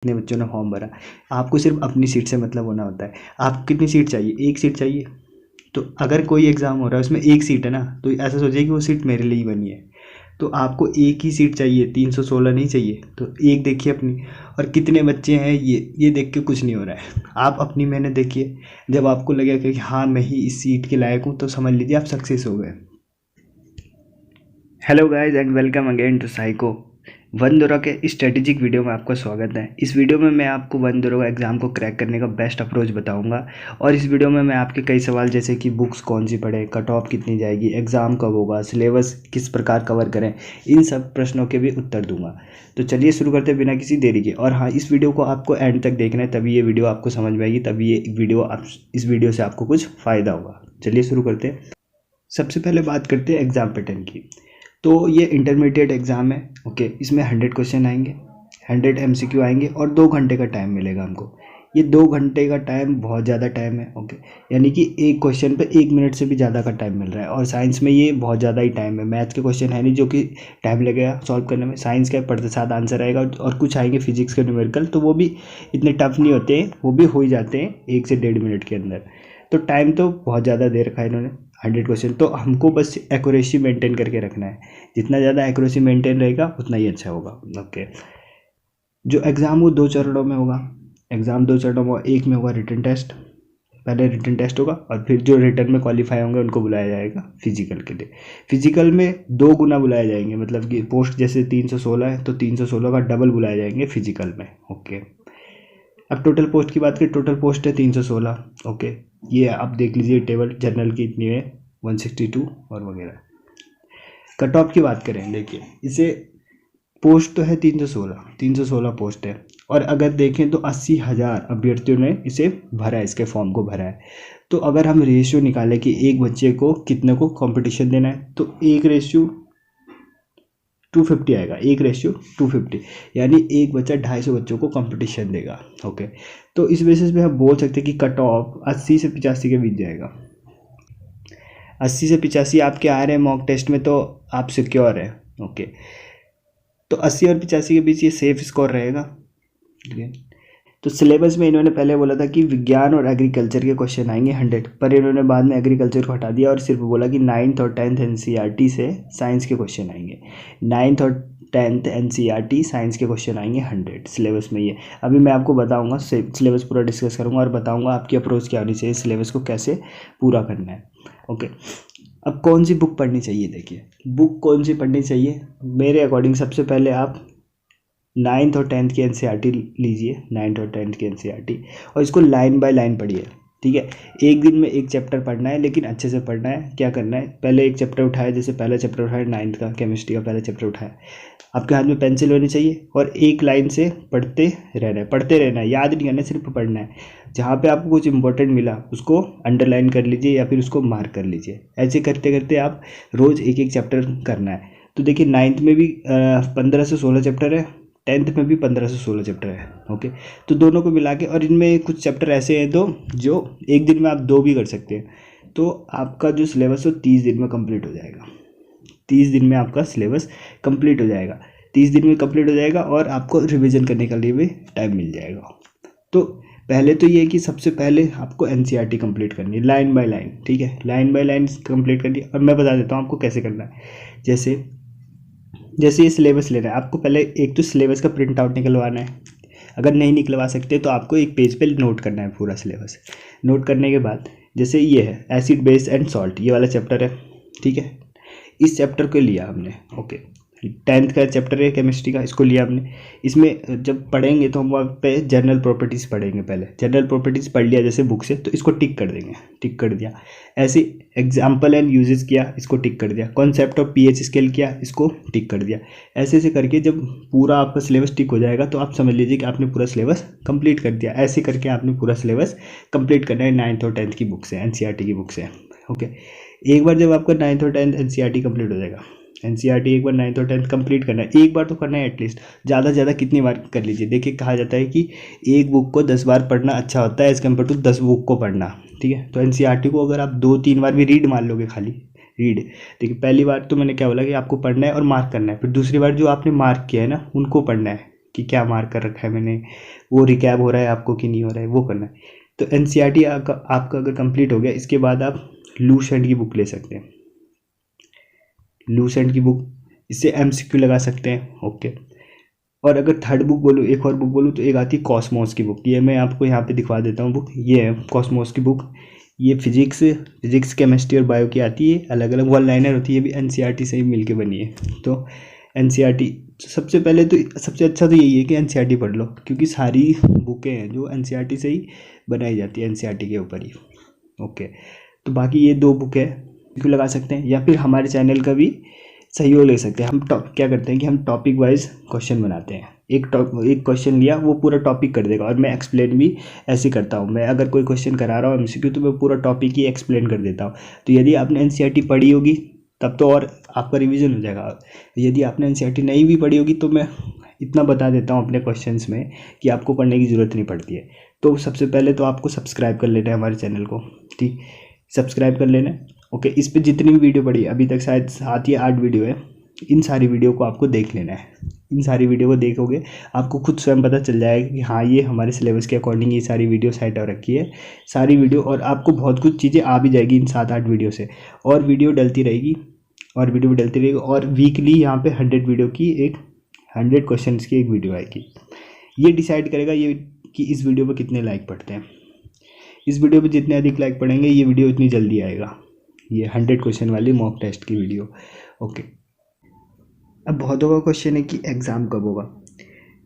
कितने बच्चों ने फॉर्म भरा। आपको सिर्फ अपनी सीट से मतलब होना होता है। आप कितनी सीट चाहिए? एक सीट चाहिए। तो अगर कोई एग्ज़ाम हो रहा है उसमें एक सीट है ना, तो ऐसा सोचिए कि वो सीट मेरे लिए ही बनी है। तो आपको एक ही सीट चाहिए, 316 नहीं चाहिए। तो एक देखिए अपनी, और कितने बच्चे हैं ये देख के कुछ नहीं हो रहा है। आप अपनी मेहनत देखिए। जब आपको लगेगा कि हाँ मैं ही इस सीट के लायक हूँ, तो समझ लीजिए आप सक्सेस हो गए। Hello guys and welcome again to psycho. वंदोरा के स्ट्रेटेजिक वीडियो में आपका स्वागत है। इस वीडियो में मैं आपको वंदोरा एग्ज़ाम को क्रैक करने का बेस्ट अप्रोच बताऊंगा। और इस वीडियो में मैं आपके कई सवाल जैसे कि बुक्स कौन सी पढ़ें, कट ऑफ कितनी जाएगी, एग्ज़ाम कब होगा, सिलेबस किस प्रकार कवर करें, इन सब प्रश्नों के भी उत्तर दूंगा। तो चलिए शुरू करते हैं बिना किसी देरी के। और हाँ, इस वीडियो को आपको एंड तक देखना है, तभी ये वीडियो आपको समझ में आएगी, तभी ये वीडियो इस वीडियो से आपको कुछ फ़ायदा होगा। चलिए शुरू करते हैं। सबसे पहले बात करते हैं एग्ज़ाम पैटर्न की। तो ये इंटरमीडिएट एग्ज़ाम है। ओके, इसमें 100 क्वेश्चन आएंगे, 100 MCQ आएंगे और 2 घंटे का टाइम मिलेगा हमको। ये 2 घंटे का टाइम बहुत ज़्यादा टाइम है। ओके, यानी कि एक क्वेश्चन पे 1 मिनट से भी ज़्यादा का टाइम मिल रहा है। और साइंस में ये बहुत ज़्यादा ही टाइम है। मैथ्स के क्वेश्चन है नहीं जो कि टाइम लगेगा सॉल्व करने में। साइंस का प्रतिशत आंसर आएगा और कुछ आएंगे फिजिक्स के न्यूमेरिकल, तो वो भी इतने टफ नहीं होते हैं, वो भी हो ही जाते हैं 1 से 1.5 मिनट के अंदर। तो टाइम तो बहुत ज़्यादा दे रखा है इन्होंने, 100 क्वेश्चन। तो हमको बस एक्यूरेसी मेंटेन करके रखना है। जितना ज़्यादा एक्यूरेसी मेंटेन रहेगा उतना ही अच्छा होगा। ओके, जो एग्ज़ाम वो 2 चरणों में होगा। एग्ज़ाम 2 चरणों में, एक में होगा रिटन टेस्ट। पहले रिटन टेस्ट होगा और फिर जो रिटन में क्वालिफाई होंगे उनको बुलाया जाएगा फिजिकल के लिए। फिजिकल में 2 गुना बुलाए जाएंगे, मतलब कि पोस्ट जैसे 316 है तो 316 का डबल बुलाए जाएंगे फिजिकल में। ओके, अब टोटल पोस्ट की बात करें, टोटल पोस्ट है 316। ओके, ये आप देख लीजिए टेबल, जनरल की इतनी है 162 और वगैरह। कट ऑफ की बात करें, देखिए इसे पोस्ट तो है 316 पोस्ट है। और अगर देखें तो 80,000 अभ्यर्थियों ने इसे भरा है, इसके फॉर्म को भरा है। तो अगर हम रेशियो निकालें कि एक बच्चे को कितने को कंपटीशन देना है, तो 1:250 आएगा। 1:250, यानी एक बच्चा 250 बच्चों को कंपटीशन देगा। ओके, तो इस बेसिस पे हम बोल सकते हैं कि कट ऑफ 80 से 85 के बीच जाएगा। 80 से 85 आपके आ रहे हैं मॉक टेस्ट में, तो आप सिक्योर है। ओके, तो 80 और 85 के बीच ये सेफ स्कोर रहेगा। ठीक है, तो सिलेबस में इन्होंने पहले बोला था कि विज्ञान और एग्रीकल्चर के क्वेश्चन आएंगे 100, पर इन्होंने बाद में एग्रीकल्चर को हटा दिया और सिर्फ बोला कि 9th और 10th NCERT से साइंस के क्वेश्चन आएंगे। 9th और 10th NCERT साइंस के क्वेश्चन आएंगे 100 सिलेबस में। ये अभी मैं आपको बताऊंगा, सिलेबस पूरा डिस्कस करूंगा और बताऊंगा आपकी अप्रोच क्या होनी चाहिए, सिलेबस को कैसे पूरा करना है। ओके, अब कौन सी बुक पढ़नी चाहिए? देखिए बुक कौन सी पढ़नी चाहिए मेरे अकॉर्डिंग, सबसे पहले आप 9th और 10th की NCERT लीजिए, 9th और 10th की NCERT, और इसको लाइन बाय लाइन पढ़िए। ठीक है, एक दिन में एक चैप्टर पढ़ना है, लेकिन अच्छे से पढ़ना है। क्या करना है, पहले एक चैप्टर उठाया, जैसे पहला चैप्टर उठाया 9th का केमिस्ट्री का पहला चैप्टर उठाया, आपके हाथ में पेंसिल होनी चाहिए और एक लाइन से पढ़ते रहना है, याद नहीं करना है, सिर्फ पढ़ना है। जहाँ पे आपको कुछ इंपॉर्टेंट मिला उसको अंडरलाइन कर लीजिए या फिर उसको मार्क कर लीजिए। ऐसे करते करते आप रोज़ एक एक चैप्टर करना है। तो देखिए 9th में भी 15 से 16 चैप्टर है, 10th में भी 15 से 16 चैप्टर है। ओके, तो दोनों को मिला के, और इनमें कुछ चैप्टर ऐसे हैं तो जो एक दिन में आप 2 भी कर सकते हैं। तो आपका जो सिलेबस हो 30 दिन में कंप्लीट हो जाएगा। 30 दिन में आपका सिलेबस कंप्लीट हो जाएगा। 30 दिन में कंप्लीट हो जाएगा और आपको रिवीजन करने के लिए भी टाइम मिल जाएगा। तो पहले तो ये है कि सबसे पहले आपको NCERT कंप्लीट करनी है लाइन बाय लाइन। ठीक है, लाइन बाय लाइन कंप्लीट करनी है। और मैं बता देता हूँ आपको कैसे करना है। जैसे ये सिलेबस लेना है, आपको पहले एक तो सिलेबस का प्रिंट आउट निकलवाना है। अगर नहीं निकलवा सकते तो आपको एक पेज पे नोट करना है पूरा सिलेबस। नोट करने के बाद जैसे ये है एसिड बेस एंड सॉल्ट, ये वाला चैप्टर है। ठीक है, इस चैप्टर को लिया हमने। ओके, 10th का चैप्टर है केमिस्ट्री का, इसको लिया हमने। इसमें जब पढ़ेंगे तो हम वहाँ पे जनरल प्रॉपर्टीज़ पढ़ेंगे। पहले जनरल प्रॉपर्टीज़ पढ़ लिया जैसे बुक से, तो इसको टिक कर देंगे, टिक कर दिया। ऐसे एग्जाम्पल एंड यूजेस किया, इसको टिक कर दिया। कॉन्सेप्ट ऑफ pH स्केल किया, इसको टिक कर दिया। ऐसे ऐसे करके जब पूरा आपका सिलेबस टिक हो जाएगा तो आप समझ लीजिए कि आपने पूरा सिलेबस कंप्लीट कर दिया। ऐसे करके आपने पूरा सिलेबस कंप्लीट करना है 9th और 10th की बुक से, NCERT की बुक से। ओके, एक बार जब आपका 9th और 10th NCERT कंप्लीट हो जाएगा, NCERT एक बार 9th और 10th कंप्लीट करना है, एक बार तो करना है एटलीस्ट। ज़्यादा से ज़्यादा कितनी बार कर लीजिए। देखिए कहा जाता है कि एक बुक को 10 बार पढ़ना अच्छा होता है एज़ कम्पेयर टू 10 बुक को पढ़ना। ठीक है, तो NCERT को अगर आप 2-3 बार भी रीड मान लोगे, खाली रीड, देखिए पहली बार तो मैंने क्या बोला कि आपको पढ़ना है और मार्क करना है, फिर दूसरी बार जो आपने मार्क किया है ना उनको पढ़ना है। कि क्या मार्क कर रखा है मैंने, वो रिकैप हो रहा है आपको कि नहीं हो रहा है, वो करना है। तो एनसीईआरटी आपका अगर कंप्लीट हो गया, इसके बाद आप लूसेंट की बुक ले सकते हैं। लूसेंट की बुक, इससे एमसीक्यू लगा सकते हैं। ओके, और अगर थर्ड बुक बोलूँ, एक और बुक बोलूँ, तो एक आती है कॉस्मोस की बुक। ये मैं आपको यहाँ पे दिखवा देता हूँ बुक, ये है कॉस्मोस की बुक। ये फिजिक्स केमिस्ट्री और बायो की आती है, अलग अलग वन लाइनर होती है, ये भी एनसीईआरटी से ही मिलके बनी है। तो एनसीईआरटी सबसे पहले तो सबसे अच्छा तो यही है कि एनसीईआरटी पढ़ लो, क्योंकि सारी बुकें हैं जो एनसीईआरटी से ही बनाई जाती है, एनसीईआरटी के ऊपर ही। ओके, तो बाकी ये दो बुक है, क्यों लगा सकते हैं, या फिर हमारे चैनल का भी सहयोग ले सकते हैं। हम क्या करते हैं कि हम टॉपिक वाइज क्वेश्चन बनाते हैं। एक क्वेश्चन लिया, वो पूरा टॉपिक कर देगा, और मैं एक्सप्लेन भी ऐसे करता हूँ। मैं अगर कोई क्वेश्चन करा रहा हूँ एमसीक्यू, तो मैं पूरा टॉपिक ही एक्सप्लेन कर देता हूँ। तो यदि आपने एनसीईआरटी पढ़ी होगी तब तो और आपका रिवीजन हो जाएगा। यदि आपने एनसीईआरटी नहीं भी पढ़ी होगी, तो मैं इतना बता देता हूँ अपने क्वेश्चंस में कि आपको पढ़ने की ज़रूरत नहीं पड़ती है। तो सबसे पहले तो आपको सब्सक्राइब कर लेना है हमारे चैनल को, ठीक, सब्सक्राइब कर लेना है। ओके, इस पर जितनी भी वीडियो पड़ी अभी तक, शायद 7 या 8 वीडियो है, इन सारी वीडियो को आपको देख लेना है। इन सारी वीडियो को देखोगे आपको खुद स्वयं पता चल जाएगा कि हाँ, ये हमारे सिलेबस के अकॉर्डिंग ये सारी वीडियो सेट हो रखी है, सारी वीडियो, और आपको बहुत कुछ चीज़ें आ भी जाएगी इन 7-8 वीडियो से। और वीडियो डलती रहेगी, और वीडियो भी डलती रहेगी, और वीकली यहाँ पे 100 वीडियो की 100 क्वेश्चन की एक वीडियो आएगी। ये डिसाइड करेगा ये कि इस वीडियो पर कितने लाइक पड़ते हैं। इस वीडियो पे जितने अधिक लाइक पड़ेंगे, ये वीडियो इतनी जल्दी आएगा, ये 100 क्वेश्चन वाली मॉक टेस्ट की वीडियो। ओके, अब बहुतों का क्वेश्चन है कि एग्ज़ाम कब होगा।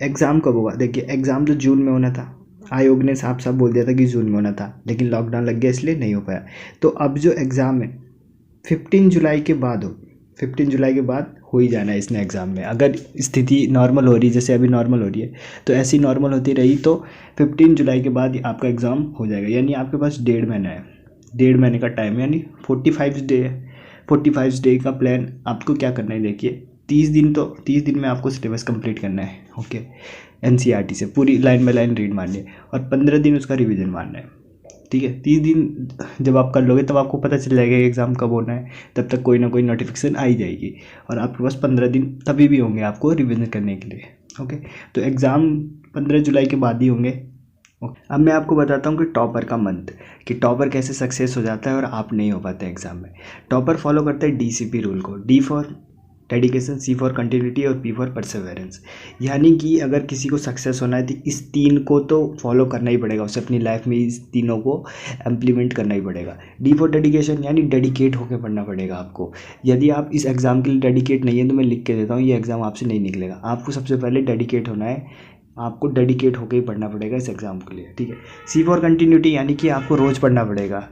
एग्ज़ाम कब होगा, देखिए एग्ज़ाम तो जून में होना था, आयोग ने साफ साफ बोल दिया था कि जून में होना था, लेकिन लॉकडाउन लग गया इसलिए नहीं हो पाया। तो अब जो एग्ज़ाम है 15 जुलाई के बाद हो, 15 जुलाई के बाद हो ही जाना है इसने एग्ज़ाम में। अगर स्थिति नॉर्मल हो रही है, जैसे अभी नॉर्मल हो रही है, तो ऐसी नॉर्मल होती रही तो 15 जुलाई के बाद आपका एग्ज़ाम हो जाएगा। यानी आपके पास 1.5 महीना है, 1.5 महीने का टाइम, यानी 45 डे है। 45 डे का प्लान आपको क्या करना है, देखिए 30 दिन में आपको सिलेबस कंप्लीट करना है। ओके, एनसीईआरटी से पूरी लाइन बाय लाइन रीड मारनी है, और 15 दिन उसका रिवीजन मारना है। ठीक है, 30 दिन जब आप कर लोगे तब आपको पता चल जाएगा कि एग्ज़ाम कब होना है। तब तक कोई ना कोई नोटिफिकेशन आ ही जाएगी, और आपके पास 15 दिन तभी भी होंगे आपको रिवीजन करने के लिए। ओके, तो एग्ज़ाम 15 जुलाई के बाद ही होंगे। अब मैं आपको बताता हूँ कि टॉपर का मंथ, कि टॉपर कैसे सक्सेस हो जाता है और आप नहीं हो पाते एग्ज़ाम में। टॉपर फॉलो करता है डीसीपी रूल को, D for dedication, C for continuity, और पी फॉर परसेवरेंस। यानी कि अगर किसी को सक्सेस होना है तो इस 3 को तो फॉलो करना ही पड़ेगा, उसे अपनी लाइफ में इस तीनों को इम्प्लीमेंट करना ही पड़ेगा। डी फॉर डेडिकेशन, यानी डेडिकेट होकर पढ़ना पड़ेगा आपको। यदि आप इस एग्ज़ाम के लिए डेडिकेट नहीं है, तो मैं लिख के देता हूँ, ये एग्ज़ाम आपसे नहीं निकलेगा। आपको सबसे पहले डेडिकेट होना है, आपको डेडिकेट होकर ही पढ़ना पड़ेगा इस एग्ज़ाम के लिए। ठीक है, सी फॉर कंटिन्यूटी, यानी कि आपको रोज़ पढ़ना पड़ेगा,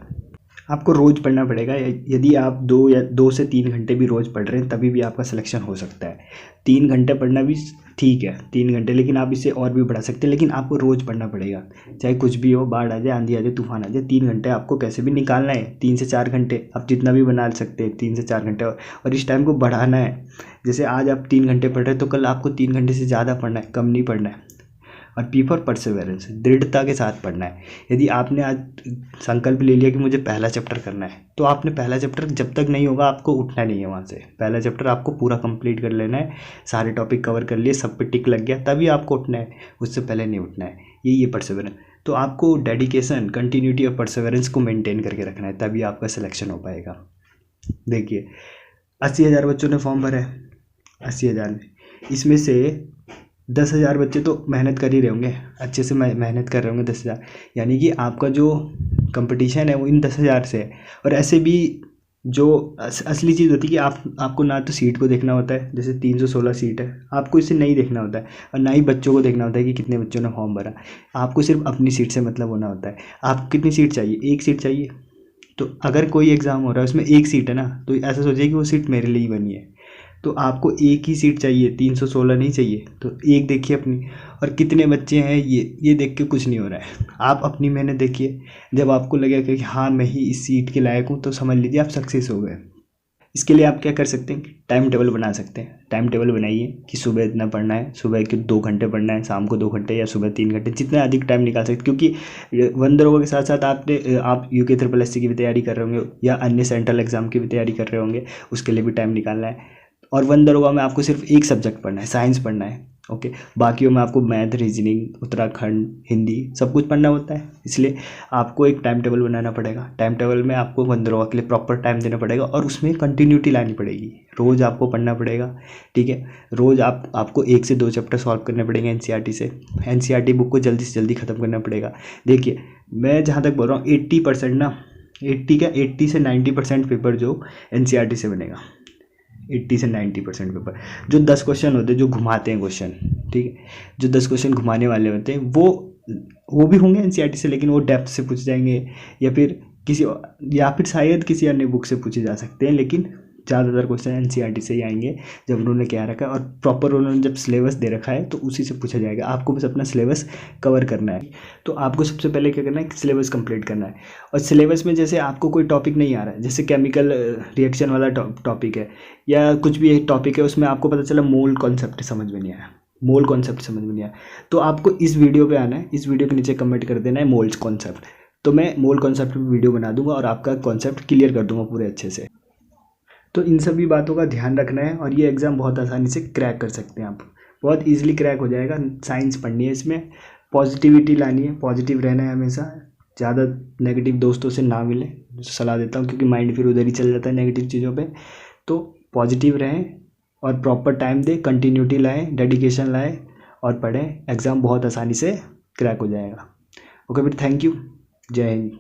आपको रोज़ पढ़ना पड़ेगा। यदि आप 2 से 3 घंटे भी रोज़ पढ़ रहे हैं, तभी भी आपका सिलेक्शन हो सकता है। 3 घंटे पढ़ना भी ठीक है, 3 घंटे, लेकिन आप इससे और भी बढ़ा सकते हैं, लेकिन आपको रोज़ पढ़ना पड़ेगा। चाहे कुछ भी हो, बाढ़ आ जाए, आंधी आ जाए, तूफान आ जाए, 3 घंटे आपको कैसे भी निकालना है। 3 से 4 घंटे आप जितना भी बना सकते हैं, 3 से 4 घंटे, और इस टाइम को बढ़ाना है। जैसे आज आप 3 घंटे पढ़ रहे हैं, तो कल आपको 3 घंटे से ज़्यादा पढ़ना है, कम नहीं पढ़ना है। और पी फॉर परसेवरेंस, दृढ़ता के साथ पढ़ना है। यदि आपने आज संकल्प ले लिया कि मुझे पहला चैप्टर करना है, तो आपने पहला चैप्टर जब तक नहीं होगा आपको उठना नहीं है वहाँ से। पहला चैप्टर आपको पूरा कंप्लीट कर लेना है, सारे टॉपिक कवर कर लिए, सब पे टिक लग गया, तभी आपको उठना है, उससे पहले नहीं उठना है। ये परसेवरेंस, तो आपको डेडिकेशन, कंटिन्यूटी और परसेवरेंस को मेंटेन करके रखना है, तभी आपका सिलेक्शन हो पाएगा। देखिए 80,000 बच्चों ने फॉर्म भरा है, 80,000 में, इसमें से 10,000 बच्चे तो मेहनत कर ही रहे होंगे, अच्छे से मेहनत कर रहे होंगे 10,000, यानी कि आपका जो कंपटीशन है वो इन 10,000 से है। और ऐसे भी जो असली चीज़ होती है कि आपको ना तो सीट को देखना होता है, जैसे 316 सीट है, आपको इसे नहीं देखना होता है, और ना ही बच्चों को देखना होता है कि कितने बच्चों ने फॉर्म भरा। आपको सिर्फ अपनी सीट से मतलब होना होता है। आपको कितनी सीट चाहिए, 1 सीट चाहिए। तो अगर कोई एग्ज़ाम हो रहा है उसमें 1 सीट है ना, तो ऐसा सोचिए कि वो सीट मेरे लिए ही बनी है, तो आपको 1 ही सीट चाहिए, 316 नहीं चाहिए। तो 1 देखिए अपनी, और कितने बच्चे हैं ये देख के कुछ नहीं हो रहा है। आप अपनी मेहनत देखिए, जब आपको लगेगा कि हाँ मैं ही इस सीट के लायक हूँ, तो समझ लीजिए आप सक्सेस हो गए। इसके लिए आप क्या कर सकते हैं, टाइम टेबल बना सकते हैं। टाइम टेबल बनाइए कि सुबह इतना पढ़ना है, सुबह के 2 घंटे पढ़ना है, शाम को 2 घंटे, या सुबह 3 घंटे, जितना अधिक टाइम निकाल सकते। क्योंकि वंदरों के साथ साथ आप यूके SSS की भी तैयारी कर रहे होंगे, या अन्य सेंट्रल एग्जाम की भी तैयारी कर रहे होंगे, उसके लिए भी टाइम निकालना है। और 1 दरोगा में आपको सिर्फ एक सब्जेक्ट पढ़ना है, साइंस पढ़ना है। ओके। बाकियों में आपको मैथ, रीजनिंग, उत्तराखंड, हिंदी सब कुछ पढ़ना होता है, इसलिए आपको एक टाइम टेबल बनाना पड़ेगा। टाइम टेबल में आपको 15 के लिए प्रॉपर टाइम देना पड़ेगा और उसमें कंटिन्यूटी लानी पड़ेगी। रोज़ आपको पढ़ना पड़ेगा, ठीक है। रोज़ आपको 1 से 2 चैप्टर सॉल्व करने पड़ेंगे एनसीईआरटी से। एनसीईआरटी बुक को जल्दी से जल्दी ख़त्म करना पड़ेगा। देखिए मैं जहाँ तक बोल रहा हूँ 80% ना, 80 से 90% पेपर जो एनसीईआरटी से बनेगा, 80 से 90% पेपर। जो 10 क्वेश्चन होते हैं जो घुमाते हैं क्वेश्चन, ठीक है, जो 10 क्वेश्चन घुमाने वाले होते हैं वो भी होंगे एनसीईआरटी से, लेकिन वो डेप्थ से पूछे जाएंगे या फिर शायद किसी अन्य बुक से पूछे जा सकते हैं, लेकिन ज़्यादातर क्वेश्चन एनसीईआरटी से ही आएंगे जब उन्होंने क्या रखा है और प्रॉपर उन्होंने जब सिलेबस दे रखा है तो उसी से पूछा जाएगा। आपको बस अपना सिलेबस कवर करना है। तो आपको सबसे पहले क्या करना है कि सिलेबस कंप्लीट करना है। और सिलेबस में जैसे आपको कोई टॉपिक नहीं आ रहा है, जैसे केमिकल रिएक्शन वाला टॉपिक है या कुछ भी एक टॉपिक है, उसमें आपको पता चला मोल कॉन्सेप्ट समझ में नहीं आया, मोल कॉन्सेप्ट समझ में नहीं आया, तो आपको इस वीडियो पे आना है, इस वीडियो के नीचे कमेंट कर देना है मोल्स कॉन्सेप्ट। तो मैं मोल कॉन्सेप्ट पे वीडियो बना दूंगा और आपका कॉन्सेप्ट क्लियर कर दूंगा पूरे अच्छे से। तो इन सभी बातों का ध्यान रखना है और ये एग्ज़ाम बहुत आसानी से क्रैक कर सकते हैं आप, बहुत ईजिली क्रैक हो जाएगा। साइंस पढ़नी है, इसमें पॉजिटिविटी लानी है, पॉजिटिव रहना है हमेशा, ज़्यादा नेगेटिव दोस्तों से ना मिले, सलाह देता हूँ, क्योंकि माइंड फिर उधर ही चल जाता है नेगेटिव चीज़ों पे। तो पॉजिटिव रहें और प्रॉपर टाइम दें, कंटिन्यूटी लाएँ, डेडिकेशन लाएँ और पढ़ें। एग्ज़ाम बहुत आसानी से क्रैक हो जाएगा। ओके फिर, थैंक यू, जय हिंद।